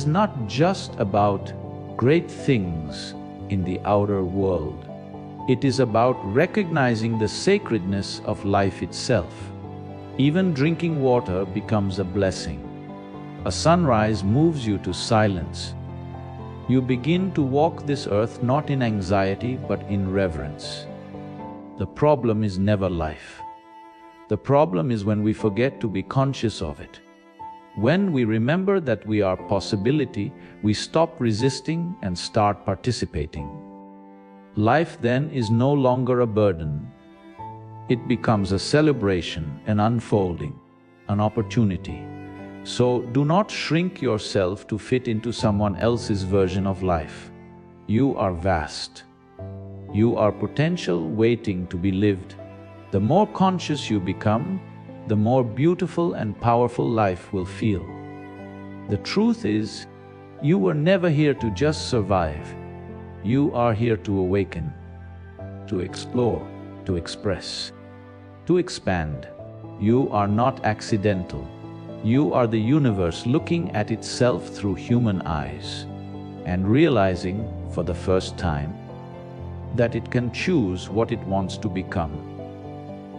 It's not just about great things in the outer world. It is about recognizing the sacredness of life itself. Even drinking water becomes a blessing. A sunrise moves you to silence. You begin to walk this earth not in anxiety but in reverence. The problem is never life. The problem is when we forget to be conscious of it. When we remember that we are possibility, we stop resisting and start participating. Life then is no longer a burden. It becomes a celebration, an unfolding, an opportunity. So do not shrink yourself to fit into someone else's version of life. You are vast. You are potential waiting to be lived. The more conscious you become, the more beautiful and powerful life will feel. The truth is, you were never here to just survive. You are here to awaken, to explore, to express, to expand. You are not accidental. You are the universe looking at itself through human eyes and realizing, for the first time, that it can choose what it wants to become.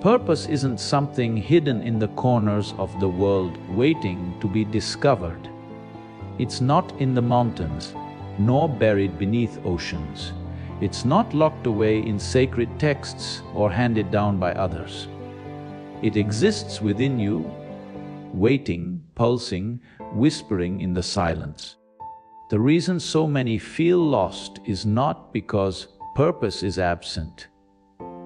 Purpose isn't something hidden in the corners of the world waiting to be discovered. It's not in the mountains, nor buried beneath oceans. It's not locked away in sacred texts or handed down by others. It exists within you, waiting, pulsing, whispering in the silence. The reason so many feel lost is not because purpose is absent,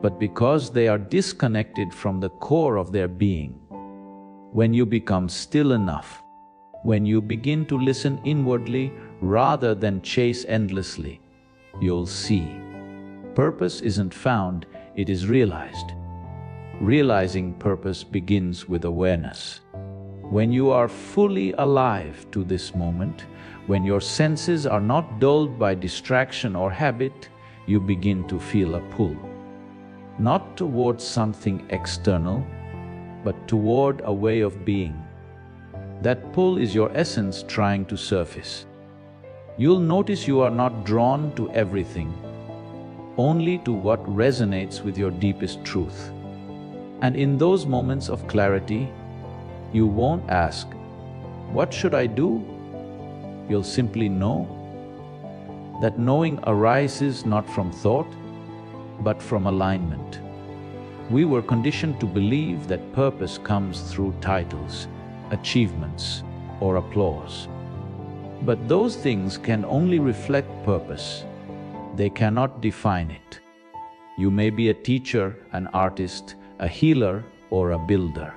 but because they are disconnected from the core of their being. When you become still enough, when you begin to listen inwardly rather than chase endlessly, you'll see. Purpose isn't found, it is realized. Realizing purpose begins with awareness. When you are fully alive to this moment, when your senses are not dulled by distraction or habit, you begin to feel a pull. Not towards something external, but toward a way of being. That pull is your essence trying to surface. You'll notice you are not drawn to everything, only to what resonates with your deepest truth. And in those moments of clarity, you won't ask, "What should I do?" You'll simply know. That knowing arises not from thought, but from alignment. We were conditioned to believe that purpose comes through titles, achievements, or applause. But those things can only reflect purpose. They cannot define it. You may be a teacher, an artist, a healer, or a builder.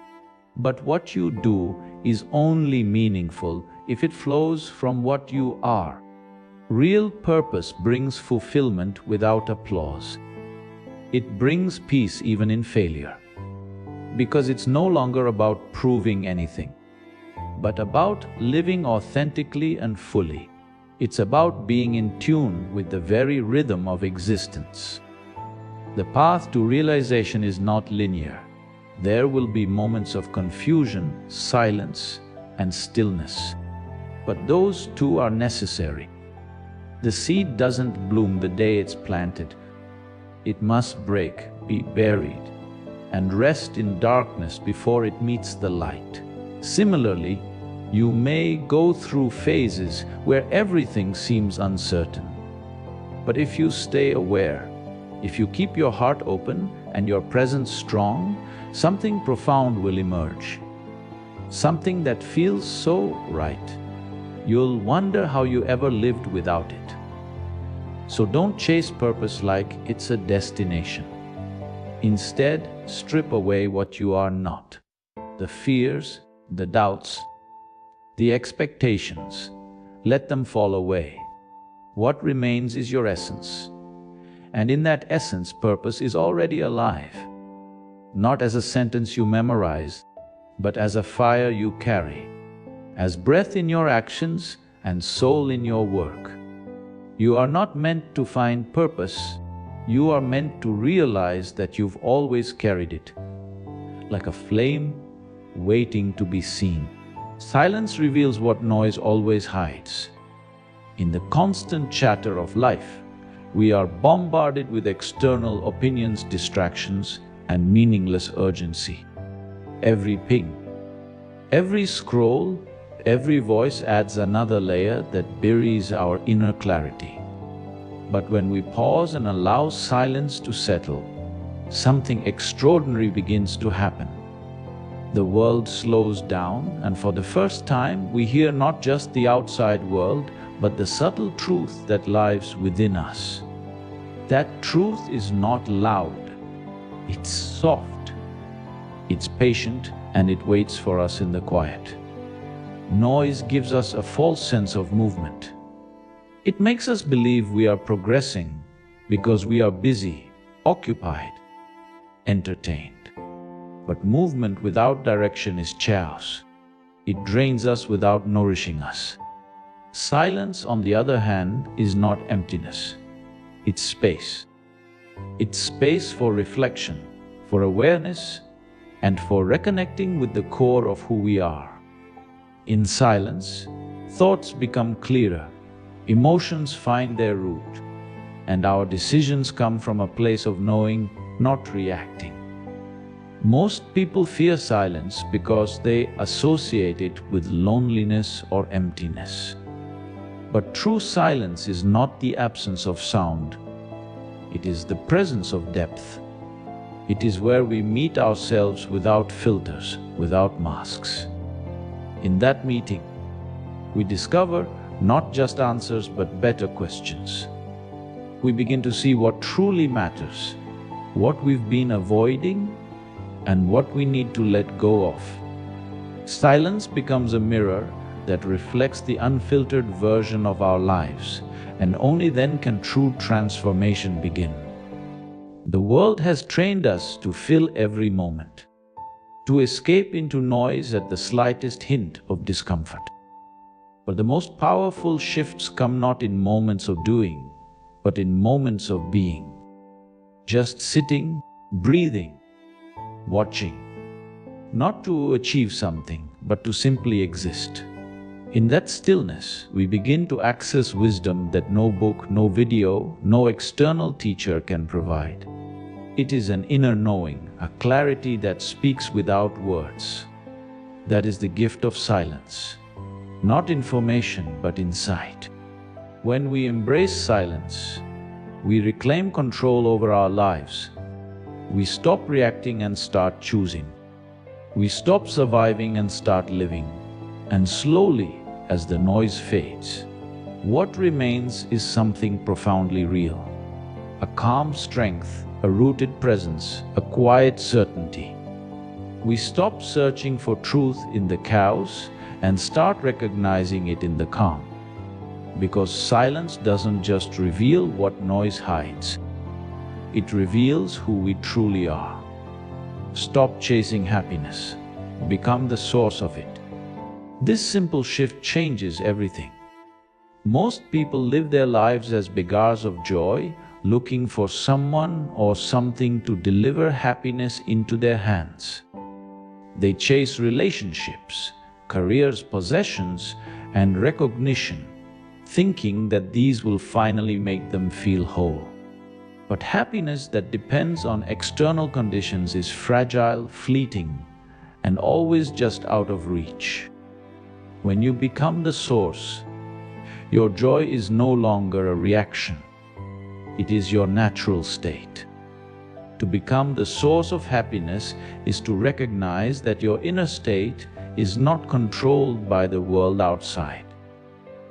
But what you do is only meaningful if it flows from what you are. Real purpose brings fulfillment without applause. It brings peace even in failure. Because it's no longer about proving anything, but about living authentically and fully. It's about being in tune with the very rhythm of existence. The path to realization is not linear. There will be moments of confusion, silence, and stillness. But those too are necessary. The seed doesn't bloom the day it's planted. It must break, be buried, and rest in darkness before it meets the light. Similarly, you may go through phases where everything seems uncertain. But if you stay aware, if you keep your heart open and your presence strong, something profound will emerge. Something that feels so right. You'll wonder how you ever lived without it. So don't chase purpose like it's a destination. Instead, strip away what you are not. The fears, the doubts, the expectations. Let them fall away. What remains is your essence. And in that essence, purpose is already alive. Not as a sentence you memorize, but as a fire you carry, as breath in your actions and soul in your work. You are not meant to find purpose, you are meant to realize that you've always carried it, like a flame waiting to be seen. Silence reveals what noise always hides. In the constant chatter of life, we are bombarded with external opinions, distractions, and meaningless urgency. Every ping, every scroll, every voice adds another layer that buries our inner clarity. But when we pause and allow silence to settle, something extraordinary begins to happen. The world slows down, and for the first time, we hear not just the outside world, but the subtle truth that lies within us. That truth is not loud, it's soft, it's patient, and it waits for us in the quiet. Noise gives us a false sense of movement. It makes us believe we are progressing because we are busy, occupied, entertained. But movement without direction is chaos. It drains us without nourishing us. Silence, on the other hand, is not emptiness. It's space. It's space for reflection, for awareness, and for reconnecting with the core of who we are. In silence, thoughts become clearer, emotions find their root, and our decisions come from a place of knowing, not reacting. Most people fear silence because they associate it with loneliness or emptiness. But true silence is not the absence of sound. It is the presence of depth. It is where we meet ourselves without filters, without masks. In that meeting, we discover not just answers but better questions. We begin to see what truly matters, what we've been avoiding, and what we need to let go of. Silence becomes a mirror that reflects the unfiltered version of our lives, and only then can true transformation begin. The world has trained us to fill every moment, to escape into noise at the slightest hint of discomfort. But the most powerful shifts come not in moments of doing, but in moments of being. Just sitting, breathing, watching, not to achieve something, but to simply exist. In that stillness, we begin to access wisdom that no book, no video, no external teacher can provide. It is an inner knowing, a clarity that speaks without words. That is the gift of silence. Not information, but insight. When we embrace silence, we reclaim control over our lives. We stop reacting and start choosing. We stop surviving and start living. And slowly, as the noise fades, what remains is something profoundly real. A calm strength, a rooted presence, a quiet certainty. We stop searching for truth in the chaos and start recognizing it in the calm. Because silence doesn't just reveal what noise hides. It reveals who we truly are. Stop chasing happiness. Become the source of it. This simple shift changes everything. Most people live their lives as beggars of joy, looking for someone or something to deliver happiness into their hands. They chase relationships, careers, possessions, and recognition, thinking that these will finally make them feel whole. But happiness that depends on external conditions is fragile, fleeting, and always just out of reach. When you become the source, your joy is no longer a reaction. It is your natural state. To become the source of happiness is to recognize that your inner state is not controlled by the world outside.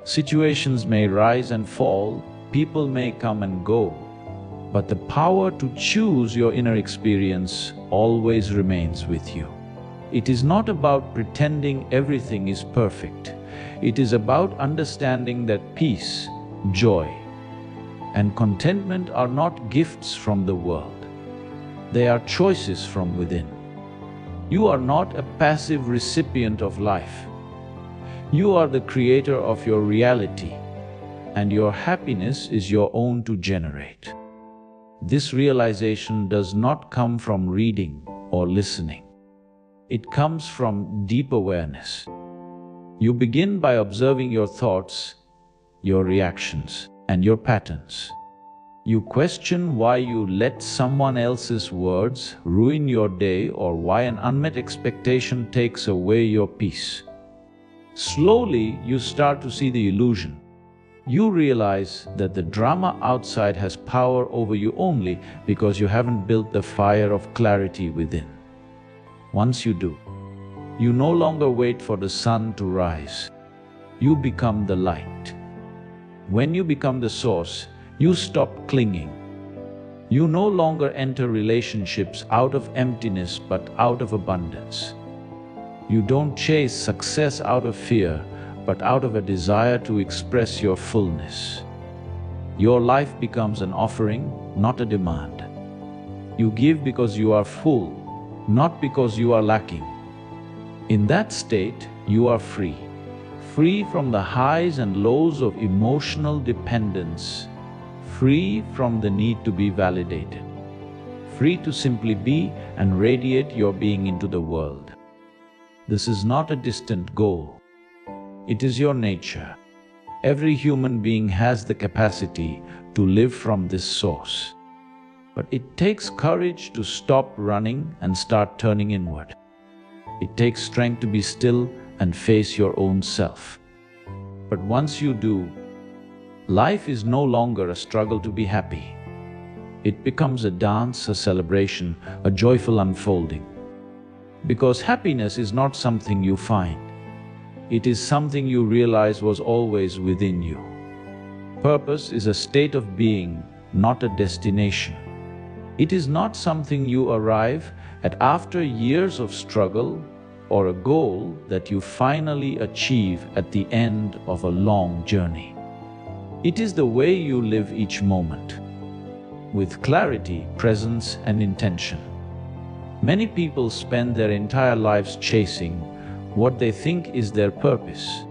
Situations may rise and fall, people may come and go, but the power to choose your inner experience always remains with you. It is not about pretending everything is perfect. It is about understanding that peace, joy, and contentment are not gifts from the world. They are choices from within. You are not a passive recipient of life. You are the creator of your reality, and your happiness is your own to generate. This realization does not come from reading or listening. It comes from deep awareness. You begin by observing your thoughts, your reactions, and your patterns. You question why you let someone else's words ruin your day or why an unmet expectation takes away your peace. Slowly, you start to see the illusion. You realize that the drama outside has power over you only because you haven't built the fire of clarity within. Once you do, you no longer wait for the sun to rise. You become the light. When you become the source, you stop clinging. You no longer enter relationships out of emptiness but out of abundance. You don't chase success out of fear, but out of a desire to express your fullness. Your life becomes an offering, not a demand. You give because you are full, not because you are lacking. In that state, you are free. Free from the highs and lows of emotional dependence. Free from the need to be validated. Free to simply be and radiate your being into the world. This is not a distant goal. It is your nature. Every human being has the capacity to live from this source. But it takes courage to stop running and start turning inward. It takes strength to be still and face your own self. But once you do, life is no longer a struggle to be happy. It becomes a dance, a celebration, a joyful unfolding. Because happiness is not something you find. It is something you realize was always within you. Purpose is a state of being, not a destination. It is not something you arrive at after years of struggle or a goal that you finally achieve at the end of a long journey. It is the way you live each moment, with clarity, presence, and intention. Many people spend their entire lives chasing what they think is their purpose,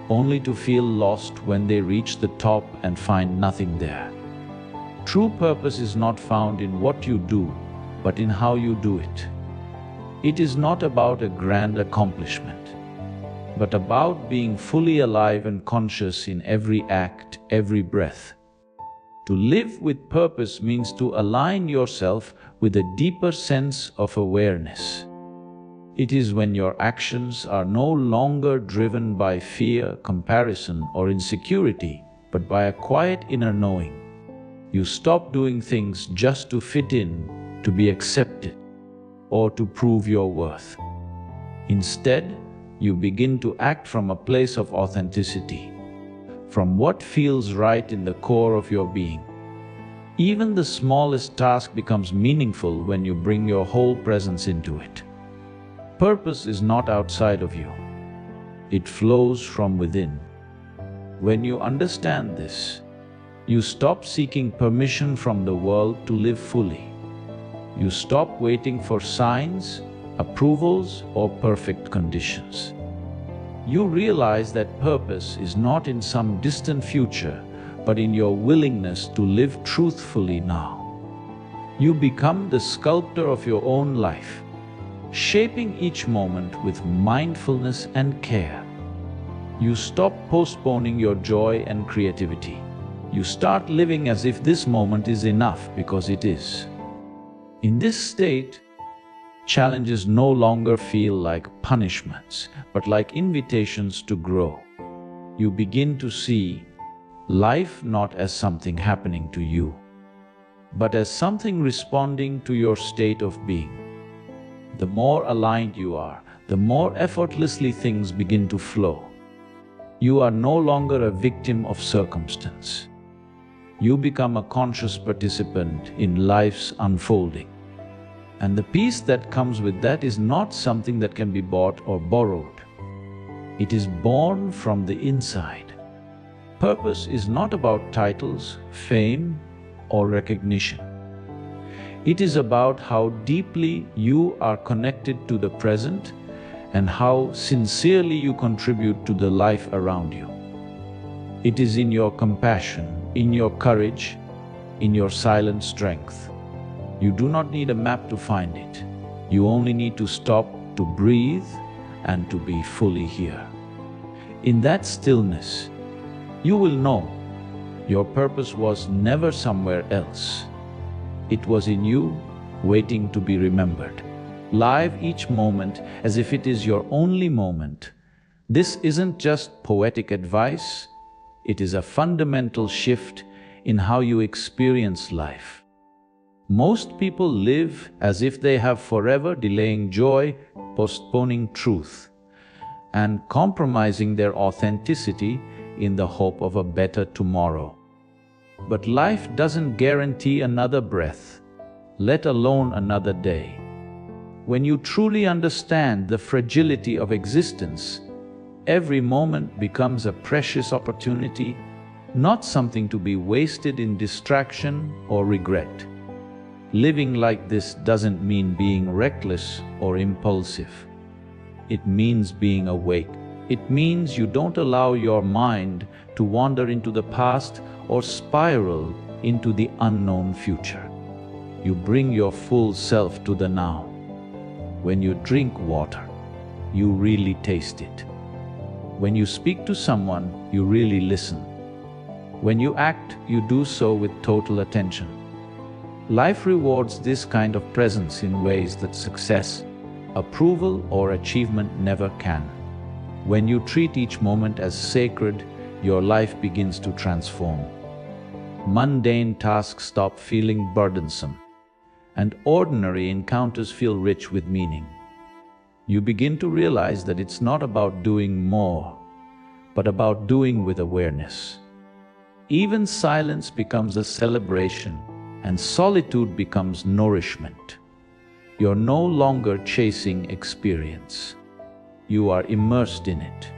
only to feel lost when they reach the top and find nothing there. True purpose is not found in what you do, but in how you do it. It is not about a grand accomplishment, but about being fully alive and conscious in every act, every breath. To live with purpose means to align yourself with a deeper sense of awareness. It is when your actions are no longer driven by fear, comparison, or insecurity, but by a quiet inner knowing. You stop doing things just to fit in, to be accepted, or to prove your worth. Instead, you begin to act from a place of authenticity, from what feels right in the core of your being. Even the smallest task becomes meaningful when you bring your whole presence into it. Purpose is not outside of you. It flows from within. When you understand this, you stop seeking permission from the world to live fully. You stop waiting for signs, approvals, or perfect conditions. You realize that purpose is not in some distant future, but in your willingness to live truthfully now. You become the sculptor of your own life, shaping each moment with mindfulness and care. You stop postponing your joy and creativity. You start living as if this moment is enough because it is. In this state, challenges no longer feel like punishments, but like invitations to grow. You begin to see life not as something happening to you, but as something responding to your state of being. The more aligned you are, the more effortlessly things begin to flow. You are no longer a victim of circumstance. You become a conscious participant in life's unfolding. And the peace that comes with that is not something that can be bought or borrowed. It is born from the inside. Purpose is not about titles, fame, or recognition. It is about how deeply you are connected to the present and how sincerely you contribute to the life around you. It is in your compassion, in your courage, in your silent strength. You do not need a map to find it. You only need to stop, to breathe, and to be fully here. In that stillness, you will know your purpose was never somewhere else. It was in you, waiting to be remembered. Live each moment as if it is your only moment. This isn't just poetic advice, it is a fundamental shift in how you experience life. Most people live as if they have forever, delaying joy, postponing truth, and compromising their authenticity in the hope of a better tomorrow. But life doesn't guarantee another breath, let alone another day. When you truly understand the fragility of existence, every moment becomes a precious opportunity, not something to be wasted in distraction or regret. Living like this doesn't mean being reckless or impulsive. It means being awake. It means you don't allow your mind to wander into the past or spiral into the unknown future. You bring your full self to the now. When you drink water, you really taste it. When you speak to someone, you really listen. When you act, you do so with total attention. Life rewards this kind of presence in ways that success, approval, or achievement never can. When you treat each moment as sacred, your life begins to transform. Mundane tasks stop feeling burdensome, and ordinary encounters feel rich with meaning. You begin to realize that it's not about doing more, but about doing with awareness. Even silence becomes a celebration, and solitude becomes nourishment. You're no longer chasing experience. You are immersed in it.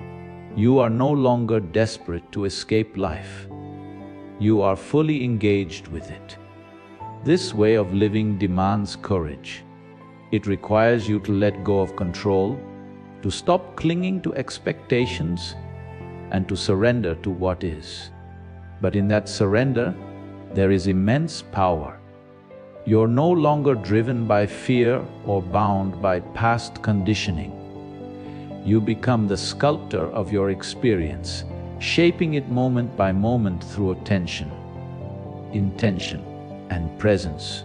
You are no longer desperate to escape life. You are fully engaged with it. This way of living demands courage. It requires you to let go of control, to stop clinging to expectations, and to surrender to what is. But in that surrender, there is immense power. You're no longer driven by fear or bound by past conditioning. You become the sculptor of your experience, shaping it moment by moment through attention, intention, and presence.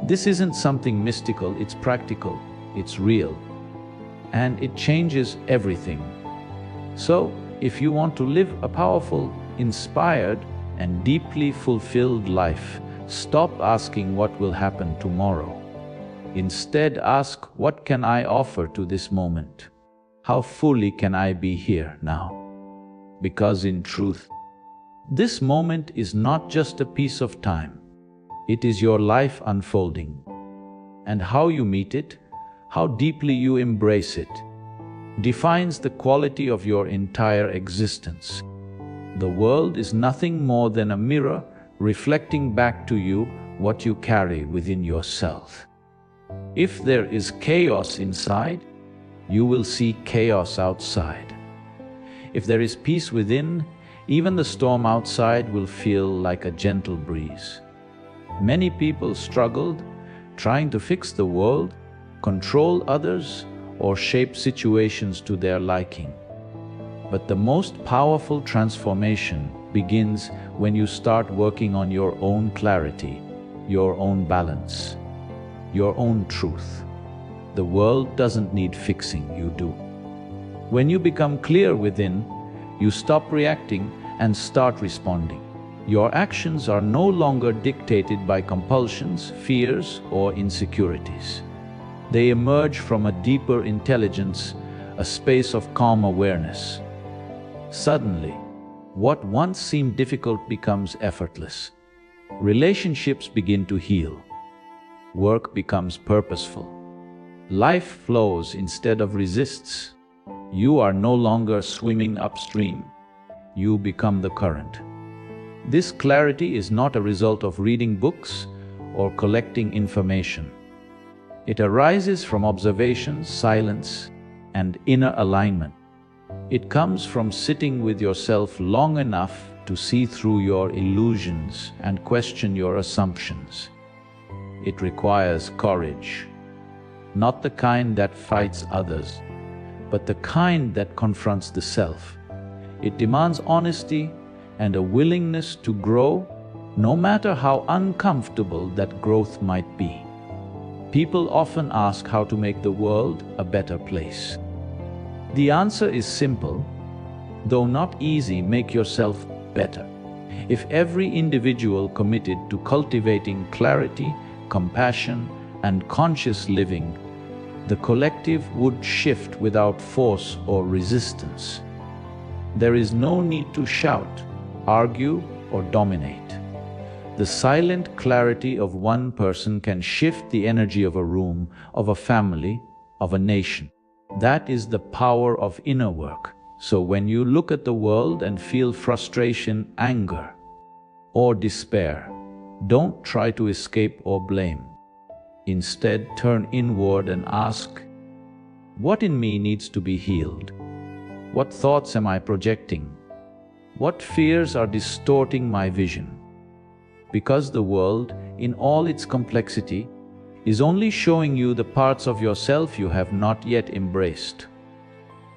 This isn't something mystical, it's practical, it's real, and it changes everything. So, if you want to live a powerful, inspired, and deeply fulfilled life, stop asking what will happen tomorrow. Instead, ask, what can I offer to this moment? How fully can I be here now? Because in truth, this moment is not just a piece of time. It is your life unfolding. And how you meet it, how deeply you embrace it, defines the quality of your entire existence. The world is nothing more than a mirror reflecting back to you what you carry within yourself. If there is chaos inside, you will see chaos outside. If there is peace within, even the storm outside will feel like a gentle breeze. Many people struggled trying to fix the world, control others, or shape situations to their liking. But the most powerful transformation begins when you start working on your own clarity, your own balance, your own truth. The world doesn't need fixing, you do. When you become clear within, you stop reacting and start responding. Your actions are no longer dictated by compulsions, fears, or insecurities. They emerge from a deeper intelligence, a space of calm awareness. Suddenly, what once seemed difficult becomes effortless. Relationships begin to heal. Work becomes purposeful. Life flows instead of resists. You are no longer swimming upstream. You become the current. This clarity is not a result of reading books or collecting information. It arises from observation, silence, and inner alignment. It comes from sitting with yourself long enough to see through your illusions and question your assumptions. It requires courage, not the kind that fights others, but the kind that confronts the self. It demands honesty and a willingness to grow, no matter how uncomfortable that growth might be. People often ask how to make the world a better place. The answer is simple, though not easy: make yourself better. If every individual committed to cultivating clarity, compassion, and conscious living, the collective would shift without force or resistance. There is no need to shout, argue, or dominate. The silent clarity of one person can shift the energy of a room, of a family, of a nation. That is the power of inner work. So when you look at the world and feel frustration, anger, or despair, don't try to escape or blame. Instead, turn inward and ask, what in me needs to be healed? What thoughts am I projecting? What fears are distorting my vision? Because the world, in all its complexity, is only showing you the parts of yourself you have not yet embraced.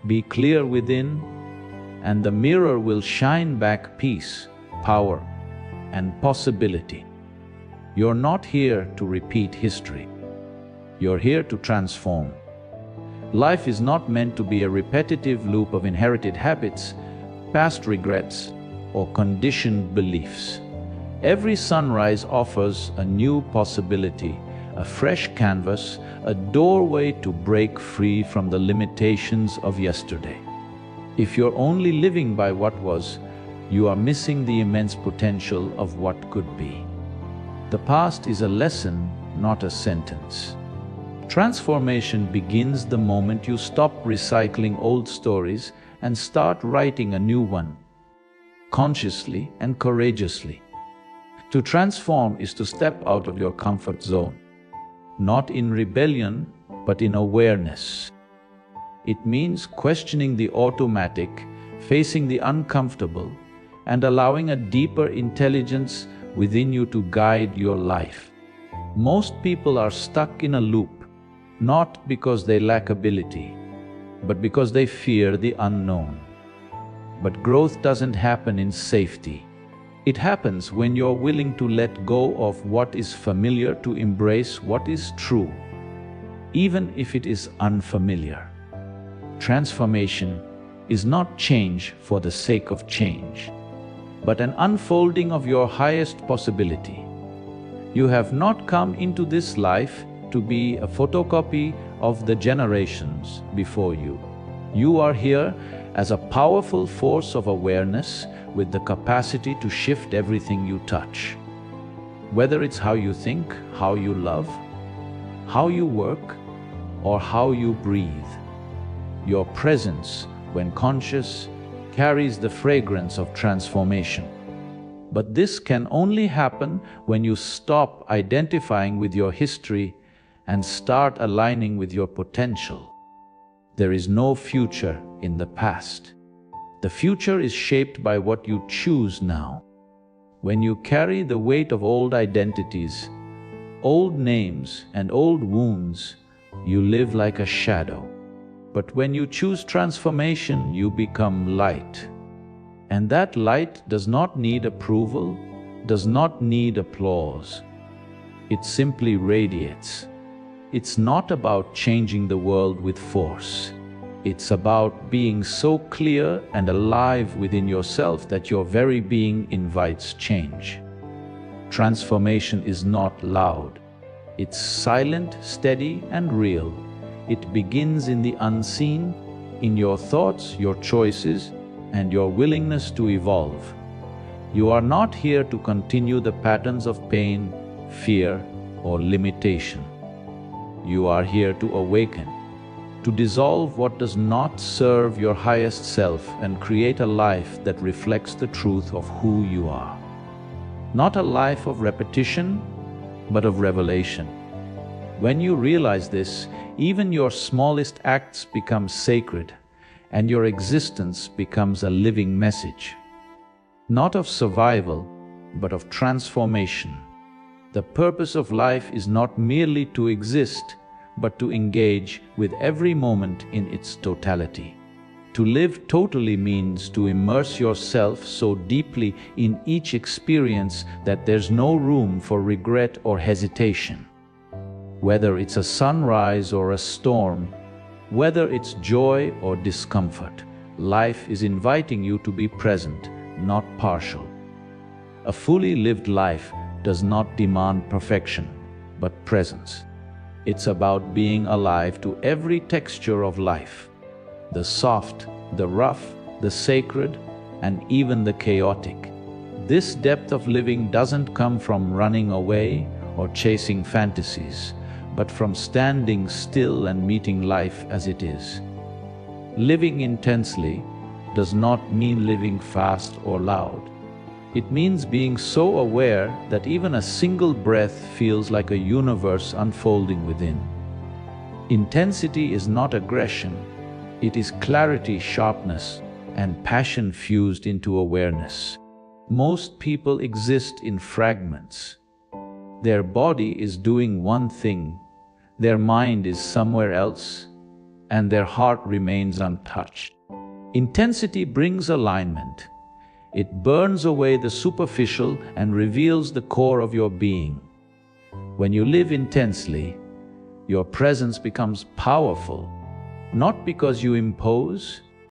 Be clear within, and the mirror will shine back peace, power, and possibility. You're not here to repeat history. You're here to transform. Life is not meant to be a repetitive loop of inherited habits, past regrets, or conditioned beliefs. Every sunrise offers a new possibility, a fresh canvas, a doorway to break free from the limitations of yesterday. If you're only living by what was, you are missing the immense potential of what could be. The past is a lesson, not a sentence. Transformation begins the moment you stop recycling old stories and start writing a new one, consciously and courageously. To transform is to step out of your comfort zone, not in rebellion, but in awareness. It means questioning the automatic, facing the uncomfortable, and allowing a deeper intelligence within you to guide your life. Most people are stuck in a loop, not because they lack ability, but because they fear the unknown. But growth doesn't happen in safety. It happens when you're willing to let go of what is familiar to embrace what is true, even if it is unfamiliar. Transformation is not change for the sake of change, but an unfolding of your highest possibility. You have not come into this life to be a photocopy of the generations before you. You are here as a powerful force of awareness with the capacity to shift everything you touch. Whether it's how you think, how you love, how you work, or how you breathe. Your presence, when conscious, carries the fragrance of transformation. But this can only happen when you stop identifying with your history and start aligning with your potential. There is no future in the past. The future is shaped by what you choose now. When you carry the weight of old identities, old names, and old wounds, you live like a shadow. But when you choose transformation, you become light. And that light does not need approval, does not need applause. It simply radiates. It's not about changing the world with force. It's about being so clear and alive within yourself that your very being invites change. Transformation is not loud. It's silent, steady, and real. It begins in the unseen, in your thoughts, your choices, and your willingness to evolve. You are not here to continue the patterns of pain, fear, or limitation. You are here to awaken, to dissolve what does not serve your highest self and create a life that reflects the truth of who you are. Not a life of repetition, but of revelation. When you realize this, even your smallest acts become sacred, and your existence becomes a living message. Not of survival, but of transformation. The purpose of life is not merely to exist, but to engage with every moment in its totality. To live totally means to immerse yourself so deeply in each experience that there's no room for regret or hesitation. Whether it's a sunrise or a storm, whether it's joy or discomfort, life is inviting you to be present, not partial. A fully lived life does not demand perfection, but presence. It's about being alive to every texture of life. The soft, the rough, the sacred, and even the chaotic. This depth of living doesn't come from running away or chasing fantasies, but from standing still and meeting life as it is. Living intensely does not mean living fast or loud. It means being so aware that even a single breath feels like a universe unfolding within. Intensity is not aggression. It is clarity, sharpness, and passion fused into awareness. Most people exist in fragments. Their body is doing one thing, their mind is somewhere else, and their heart remains untouched. Intensity brings alignment. It burns away the superficial and reveals the core of your being. When you live intensely, your presence becomes powerful. Not because you impose,